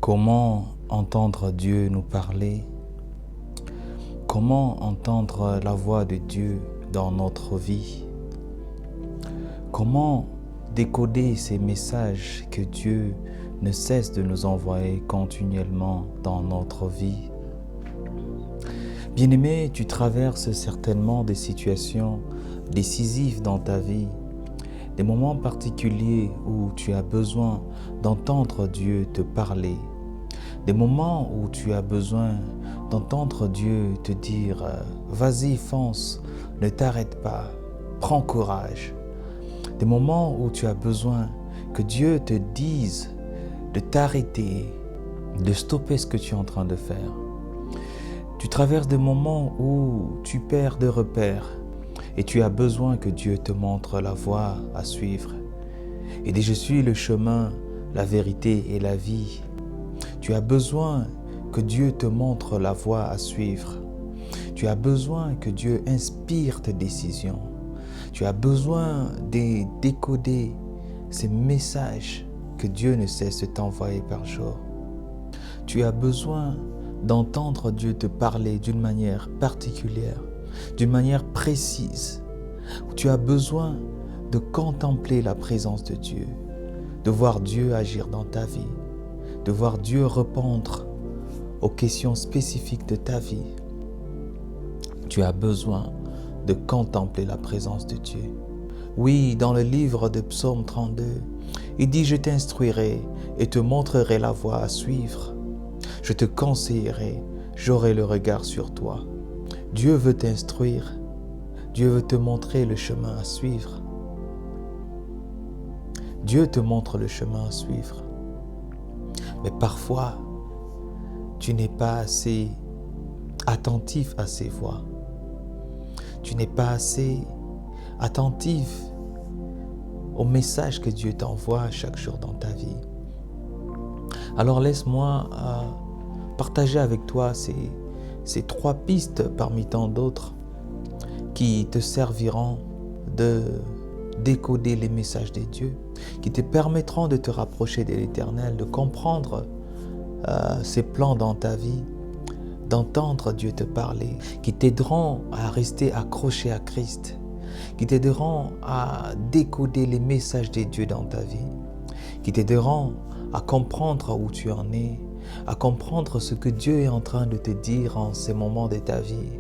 Comment entendre Dieu nous parler? Comment entendre la voix de Dieu dans notre vie? Comment décoder ces messages que Dieu ne cesse de nous envoyer continuellement dans notre vie? Bien-aimé, tu traverses certainement des situations décisives dans ta vie, des moments particuliers où tu as besoin d'entendre Dieu te parler, des moments où tu as besoin d'entendre Dieu te dire « Vas-y, fonce, ne t'arrête pas, prends courage ». Des moments où tu as besoin que Dieu te dise de t'arrêter, de stopper ce que tu es en train de faire. Tu traverses des moments où tu perds des repères et tu as besoin que Dieu te montre la voie à suivre. Il dit « Je suis le chemin, la vérité et la vie ». Tu as besoin que Dieu te montre la voie à suivre. Tu as besoin que Dieu inspire tes décisions. Tu as besoin de décoder ces messages que Dieu ne cesse de t'envoyer par jour. Tu as besoin d'entendre Dieu te parler d'une manière particulière, d'une manière précise. Tu as besoin de contempler la présence de Dieu, de voir Dieu agir dans ta vie, de voir Dieu répondre aux questions spécifiques de ta vie. Tu as besoin de contempler la présence de Dieu. Oui, dans le livre de Psaume 32, il dit « Je t'instruirai et te montrerai la voie à suivre. Je te conseillerai, j'aurai le regard sur toi. » Dieu veut t'instruire. Dieu veut te montrer le chemin à suivre. Dieu te montre le chemin à suivre. Mais parfois, tu n'es pas assez attentif à ses voix. Tu n'es pas assez attentif au message que Dieu t'envoie chaque jour dans ta vie. Alors laisse-moi partager avec toi ces 3 pistes parmi tant d'autres qui te serviront de décoder les messages de Dieu, qui te permettront de te rapprocher de l'Éternel, de comprendre ses plans dans ta vie, d'entendre Dieu te parler, qui t'aideront à rester accroché à Christ, qui t'aideront à décoder les messages de Dieu dans ta vie, qui t'aideront à comprendre où tu en es, à comprendre ce que Dieu est en train de te dire en ces moments de ta vie.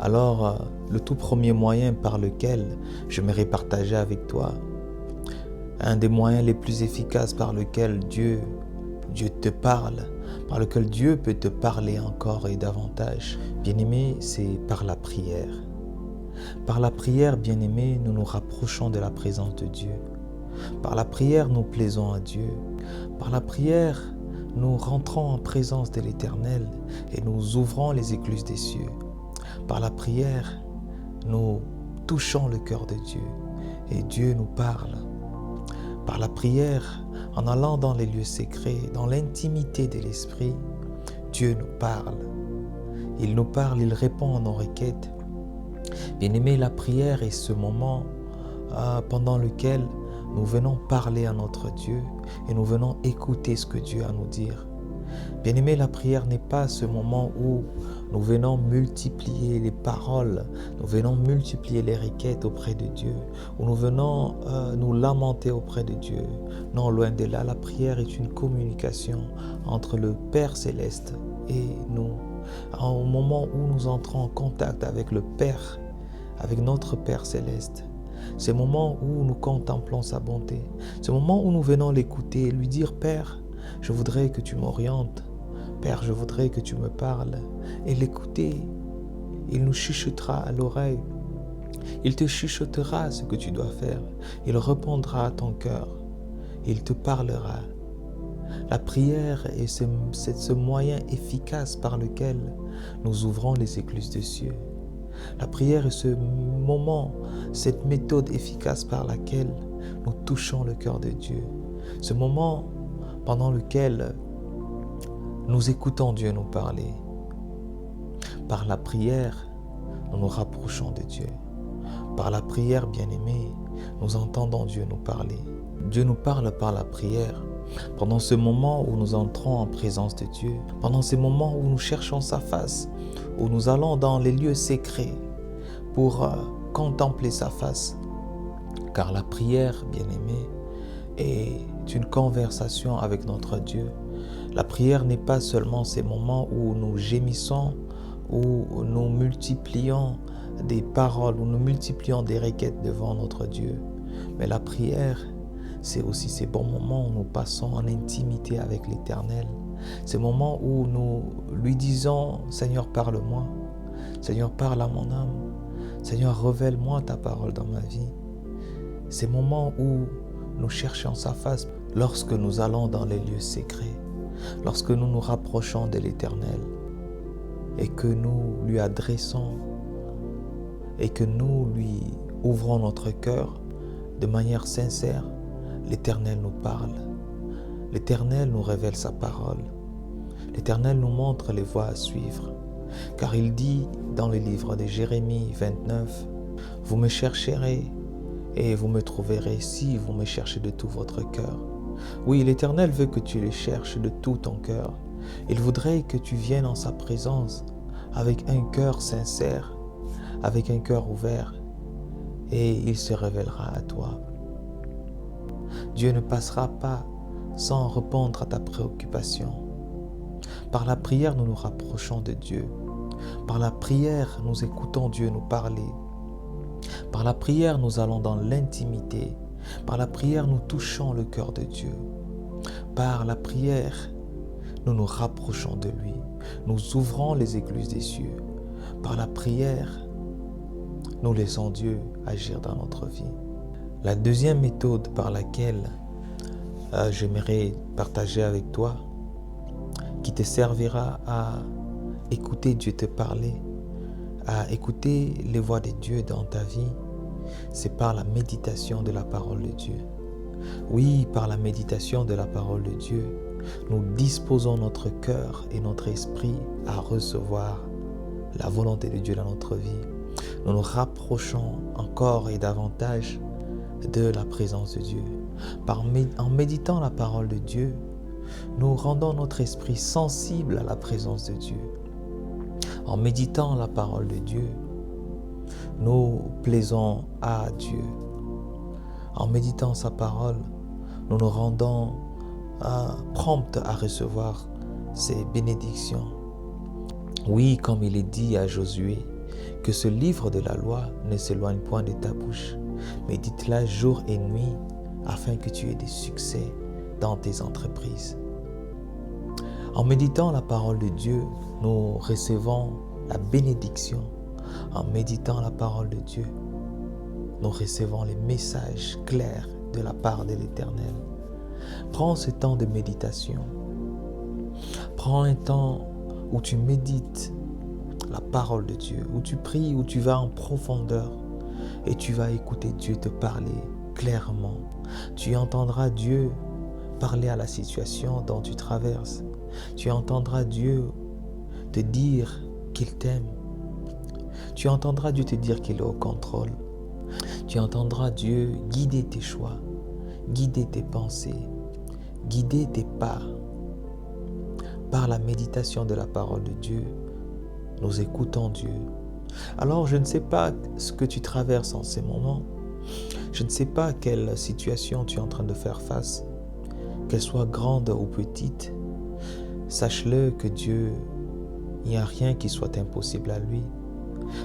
Alors, le tout premier moyen par lequel j'aimerais partager avec toi, un des moyens les plus efficaces par lequel Dieu te parle, par lequel Dieu peut te parler encore et davantage, bien-aimé, c'est par la prière. Par la prière, bien-aimé, nous nous rapprochons de la présence de Dieu. Par la prière, nous plaisons à Dieu. Par la prière, nous rentrons en présence de l'Éternel et nous ouvrons les écluses des cieux. Par la prière, nous touchons le cœur de Dieu et Dieu nous parle. Par la prière, en allant dans les lieux secrets, dans l'intimité de l'Esprit, Dieu nous parle. Il nous parle, il répond à nos requêtes. Bien-aimé, la prière est ce moment pendant lequel nous venons parler à notre Dieu et nous venons écouter ce que Dieu a à nous dire. Bien-aimé, la prière n'est pas ce moment où nous venons multiplier les paroles, nous venons multiplier les requêtes auprès de Dieu, où nous venons nous lamenter auprès de Dieu. Non, loin de là, la prière est une communication entre le Père Céleste et nous. Au moment où nous entrons en contact avec le Père, avec notre Père Céleste, c'est le moment où nous contemplons sa bonté, c'est le moment où nous venons l'écouter et lui dire « Père, je voudrais que tu m'orientes. Père, je voudrais que tu me parles. » Et l'écouter, il nous chuchotera à l'oreille. Il te chuchotera ce que tu dois faire. Il répondra à ton cœur. Il te parlera. La prière est ce moyen efficace par lequel nous ouvrons les écluses des cieux. La prière est ce moment, cette méthode efficace par laquelle nous touchons le cœur de Dieu. Ce moment pendant lequel nous écoutons Dieu nous parler. Par la prière, nous nous rapprochons de Dieu. Par la prière, bien-aimés, nous entendons Dieu nous parler. Dieu nous parle par la prière pendant ce moment où nous entrons en présence de Dieu, pendant ces moments où nous cherchons sa face, où nous allons dans les lieux secrets pour contempler sa face. Car la prière, bien-aimé, est une conversation avec notre Dieu. La prière n'est pas seulement ces moments où nous gémissons, où nous multiplions des paroles, où nous multiplions des requêtes devant notre Dieu. Mais la prière, c'est aussi ces bons moments où nous passons en intimité avec l'Éternel. Ces moments où nous lui disons, Seigneur, parle-moi. Seigneur, parle à mon âme. Seigneur, révèle-moi ta parole dans ma vie. Ces moments où nous cherchons sa face lorsque nous allons dans les lieux secrets, lorsque nous nous rapprochons de l'Éternel et que nous lui adressons et que nous lui ouvrons notre cœur de manière sincère, l'Éternel nous parle. L'Éternel nous révèle sa parole. L'Éternel nous montre les voies à suivre. Car il dit dans le livre de Jérémie 29, « Vous me chercherez et vous me trouverez si vous me cherchez de tout votre cœur. » Oui, l'Éternel veut que tu le cherches de tout ton cœur. Il voudrait que tu viennes en sa présence avec un cœur sincère, avec un cœur ouvert, et il se révélera à toi. Dieu ne passera pas sans répondre à ta préoccupation. Par la prière, nous nous rapprochons de Dieu. Par la prière, nous écoutons Dieu nous parler. Par la prière, nous allons dans l'intimité. Par la prière, nous touchons le cœur de Dieu. Par la prière, nous nous rapprochons de lui. Nous ouvrons les écluses des cieux. Par la prière, nous laissons Dieu agir dans notre vie. La deuxième méthode par laquelle j'aimerais partager avec toi, qui te servira à écouter Dieu te parler, à écouter les voix de Dieu dans ta vie, c'est par la méditation de la parole de Dieu. Oui, par la méditation de la parole de Dieu, nous disposons notre cœur et notre esprit à recevoir la volonté de Dieu dans notre vie. Nous nous rapprochons encore et davantage de la présence de Dieu. En méditant la parole de Dieu, nous rendons notre esprit sensible à la présence de Dieu. En méditant la parole de Dieu, nous plaisons à Dieu. En méditant sa parole, nous nous rendons prompts à recevoir ses bénédictions. Oui, comme il est dit à Josué, que ce livre de la loi ne s'éloigne point de ta bouche, mais dites-la jour et nuit, afin que tu aies des succès dans tes entreprises. En méditant la parole de Dieu, nous recevons la bénédiction. En méditant la parole de Dieu, nous recevons les messages clairs de la part de l'Éternel. Prends ce temps de méditation. Prends un temps où tu médites la parole de Dieu, où tu pries, où tu vas en profondeur et tu vas écouter Dieu te parler clairement. Tu entendras Dieu parler à la situation dont tu traverses. Tu entendras Dieu te dire qu'il t'aime. Tu entendras Dieu te dire qu'il est au contrôle. Tu entendras Dieu guider tes choix, guider tes pensées, guider tes pas. Par la méditation de la parole de Dieu, nous écoutons Dieu. Alors je ne sais pas ce que tu traverses en ces moments. Je ne sais pas à quelle situation tu es en train de faire face, qu'elle soit grande ou petite. Sache-le que Dieu, il n'y a rien qui soit impossible à lui.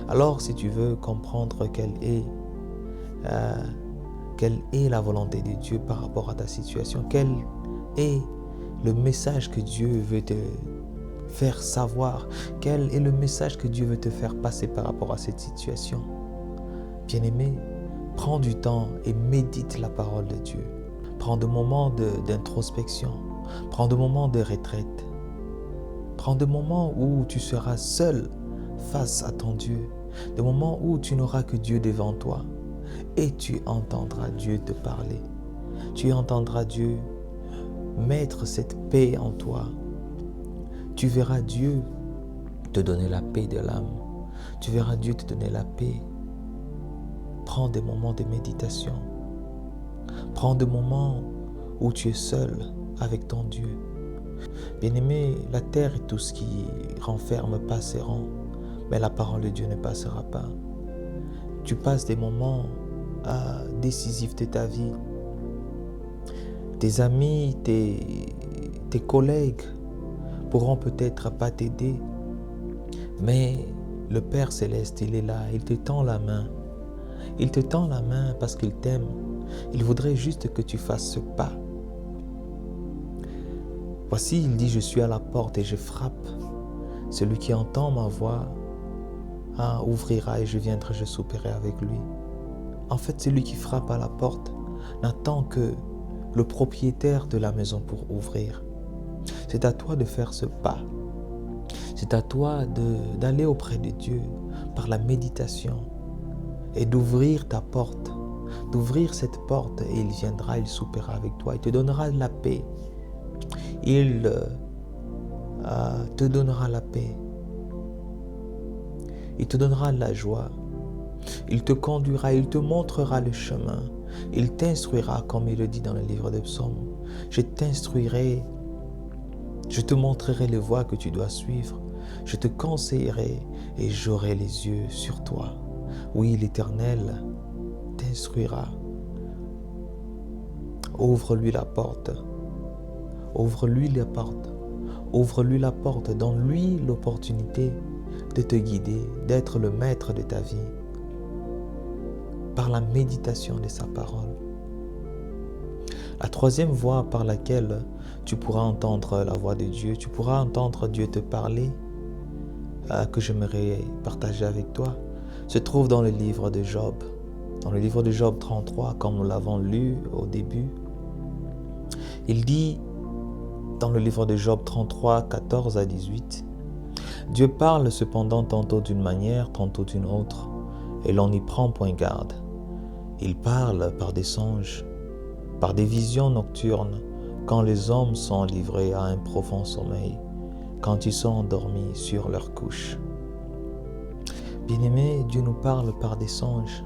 Alors si tu veux comprendre quelle est la volonté de Dieu par rapport à ta situation, quel est le message que Dieu veut te faire savoir, quel est le message que Dieu veut te faire passer par rapport à cette situation. Bien-aimé, prends du temps et médite la parole de Dieu. Prends des moments d'introspection, prends des moments de retraite, prends des moments où tu seras seul face à ton Dieu, des moments où tu n'auras que Dieu devant toi et tu entendras Dieu te parler. Tu entendras Dieu mettre cette paix en toi. Tu verras Dieu te donner la paix de l'âme. Tu verras Dieu te donner la paix. Prends des moments de méditation. Prends des moments où tu es seul avec ton Dieu. Bien-aimé, la terre et tout ce qui renferme passeront, mais la parole de Dieu ne passera pas. Tu passes des moments décisifs de ta vie. Tes amis, tes collègues pourront peut-être pas t'aider, mais le Père Céleste, il est là, il te tend la main. Il te tend la main parce qu'il t'aime. Il voudrait juste que tu fasses ce pas. Voici, il dit, je suis à la porte et je frappe. Celui qui entend ma voix ouvrira et je viendrai, je souperai avec lui. En fait, celui qui frappe à la porte n'attend que le propriétaire de la maison pour ouvrir. C'est à toi de faire ce pas. C'est à toi d'aller auprès de Dieu par la méditation et d'ouvrir ta porte, d'ouvrir cette porte et il viendra, il soupera avec toi, il te donnera la paix. Il te donnera la paix. Il te donnera la joie. Il te conduira, il te montrera le chemin. Il t'instruira, comme il le dit dans le livre des Psaumes. Je t'instruirai, je te montrerai les voies que tu dois suivre. Je te conseillerai et j'aurai les yeux sur toi. Oui, l'Éternel t'instruira. Ouvre-lui la porte. Ouvre-lui la porte. Ouvre-lui la porte. Donne-lui l'opportunité de te guider, d'être le maître de ta vie par la méditation de sa parole. La troisième voie par laquelle tu pourras entendre la voix de Dieu, tu pourras entendre Dieu te parler, que j'aimerais partager avec toi, se trouve dans le livre de Job. Dans le livre de Job 33, comme nous l'avons lu au début, il dit dans le livre de Job 33, 14 à 18, « Dieu parle cependant tantôt d'une manière, tantôt d'une autre, et l'on n'y prend point garde. Il parle par des songes, par des visions nocturnes, quand les hommes sont livrés à un profond sommeil, quand ils sont endormis sur leur couche. » Bien-aimés, Dieu nous parle par des songes.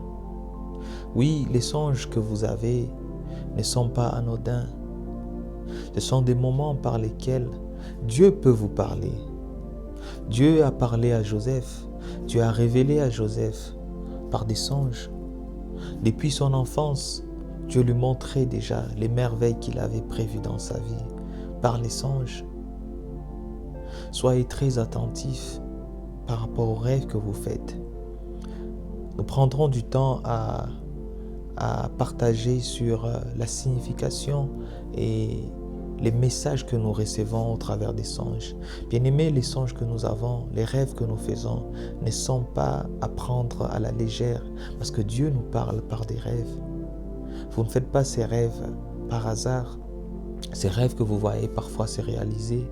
Oui, les songes que vous avez ne sont pas anodins. Ce sont des moments par lesquels Dieu peut vous parler. Dieu a parlé à Joseph. Dieu a révélé à Joseph par des songes. Depuis son enfance, Dieu lui montrait déjà les merveilles qu'il avait prévues dans sa vie par les songes. Soyez très attentifs par rapport aux rêves que vous faites. Nous prendrons du temps à partager sur la signification et les messages que nous recevons au travers des songes. Bien-aimés, les songes que nous avons, les rêves que nous faisons ne sont pas à prendre à la légère parce que Dieu nous parle par des rêves. Vous ne faites pas ces rêves par hasard. Ces rêves que vous voyez parfois se réaliser,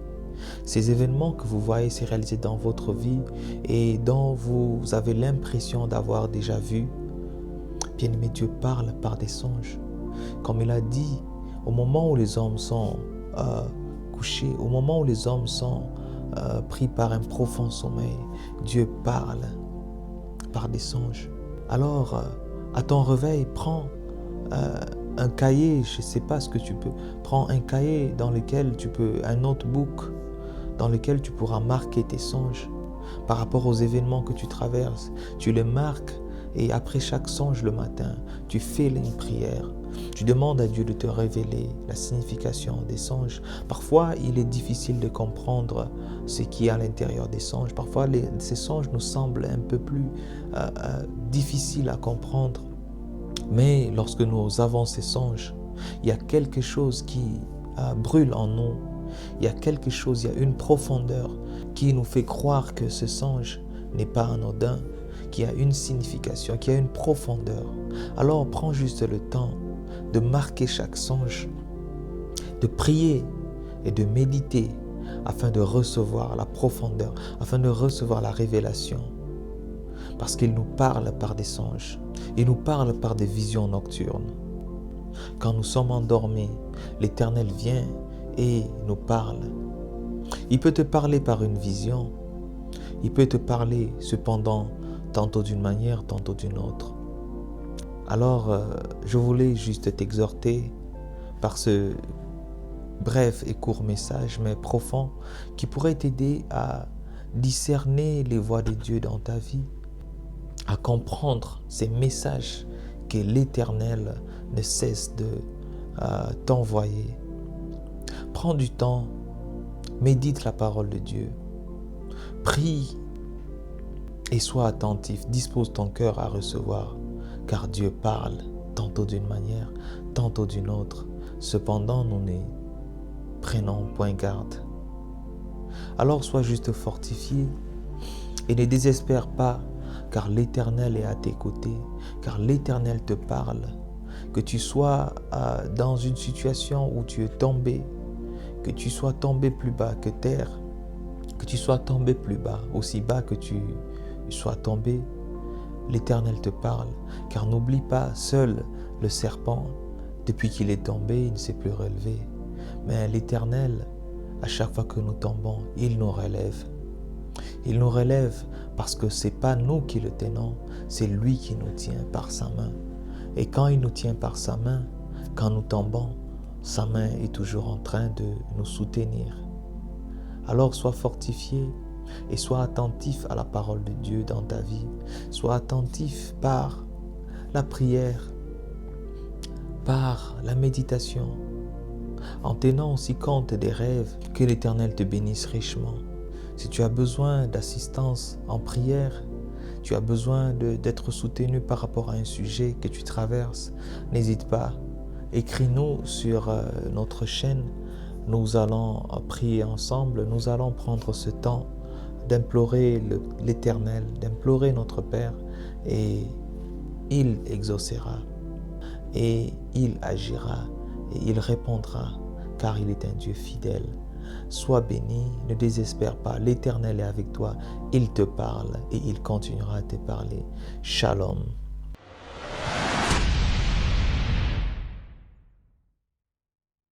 ces événements que vous voyez se réaliser dans votre vie et dont vous avez l'impression d'avoir déjà vu, bien-aimé, Dieu parle par des songes. Comme il a dit, au moment où les hommes sont couchés, au moment où les hommes sont pris par un profond sommeil, Dieu parle par des songes. Alors, à ton réveil, prends un cahier, je ne sais pas ce que tu peux. Prends un cahier dans lequel tu peux, un notebook, dans lequel tu pourras marquer tes songes par rapport aux événements que tu traverses. Tu les marques et après chaque songe le matin, tu fais une prière. Tu demandes à Dieu de te révéler la signification des songes. Parfois, il est difficile de comprendre ce qui est à l'intérieur des songes. Parfois, ces songes nous semblent un peu plus difficiles à comprendre. Mais lorsque nous avons ces songes, il y a quelque chose qui brûle en nous. Il y a quelque chose, il y a une profondeur qui nous fait croire que ce songe n'est pas anodin, qu'il y a une signification, qu'il y a une profondeur. Alors prends juste le temps de marquer chaque songe, de prier et de méditer afin de recevoir la profondeur, afin de recevoir la révélation. Parce qu'il nous parle par des songes, il nous parle par des visions nocturnes. Quand nous sommes endormis, l'Éternel vient et nous parle. Il peut te parler par une vision, il peut te parler cependant tantôt d'une manière, tantôt d'une autre. Alors, je voulais juste t'exhorter par ce bref et court message, mais profond, qui pourrait t'aider à discerner les voies de Dieu dans ta vie, à comprendre ces messages que l'Éternel ne cesse de t'envoyer. Prends du temps, médite la parole de Dieu, prie et sois attentif, dispose ton cœur à recevoir, car Dieu parle tantôt d'une manière, tantôt d'une autre. Cependant, nous ne prenons point garde. Alors sois juste fortifié et ne désespère pas, car l'Éternel est à tes côtés, car l'Éternel te parle. Que tu sois dans une situation où tu es tombé, que tu sois tombé plus bas que terre, que tu sois tombé plus bas, aussi bas que tu sois tombé, l'Éternel te parle, car n'oublie pas, seul le serpent, depuis qu'il est tombé, il ne s'est plus relevé. Mais l'Éternel, à chaque fois que nous tombons, il nous relève. Il nous relève parce que ce n'est pas nous qui le tenons, c'est lui qui nous tient par sa main. Et quand il nous tient par sa main, quand nous tombons, sa main est toujours en train de nous soutenir. Alors sois fortifié et sois attentif à la parole de Dieu dans ta vie. Sois attentif par la prière, par la méditation, en tenant aussi compte des rêves. Que l'Éternel te bénisse richement. Si tu as besoin d'assistance en prière, tu as besoin d'être soutenu par rapport à un sujet que tu traverses, n'hésite pas. Écris-nous sur notre chaîne. Nous allons prier ensemble. Nous allons prendre ce temps d'implorer l'Éternel, d'implorer notre Père, et il exaucera, et il agira, et il répondra, car il est un Dieu fidèle. Sois béni, ne désespère pas, l'Éternel est avec toi, il te parle et il continuera à te parler. Shalom.